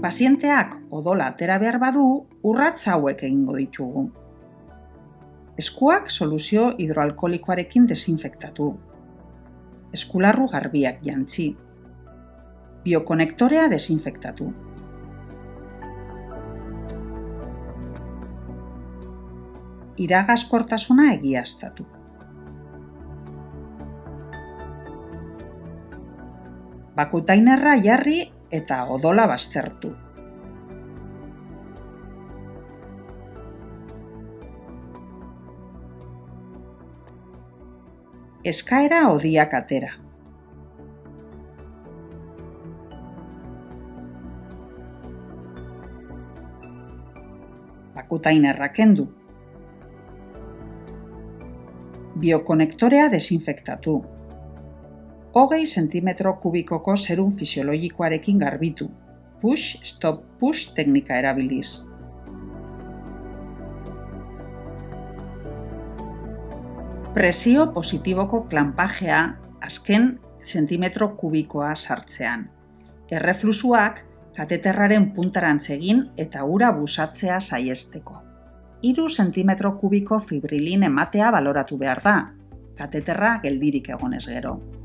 Pazienteak odola atera behar badu, urrats hauek egingo ditugu. Eskuak soluzio hidroalkoholikoarekin desinfektatu. Eskularru garbiak jantzi. Biokonektorea desinfektatu. Iragaskortasuna egiaztatu. Bakutainerra jarri eta odola baztertu. Eskaera hodiak atera. Bakutainerra kendu. Biokonektorea desinfektatu. 20 zentimetro kubikoko zerum fisiologikoarekin garbitu. Push, stop, push teknika erabiliz. Presio positiboko klanpajea azken zentimetro kubikoa sartzean. Errefluxuak kateterraren puntarantz egin eta ura busatzea saihesteko. 3 zentimetro kubiko fibrilin ematea baloratu behar da, kateterra geldirik egonez gero.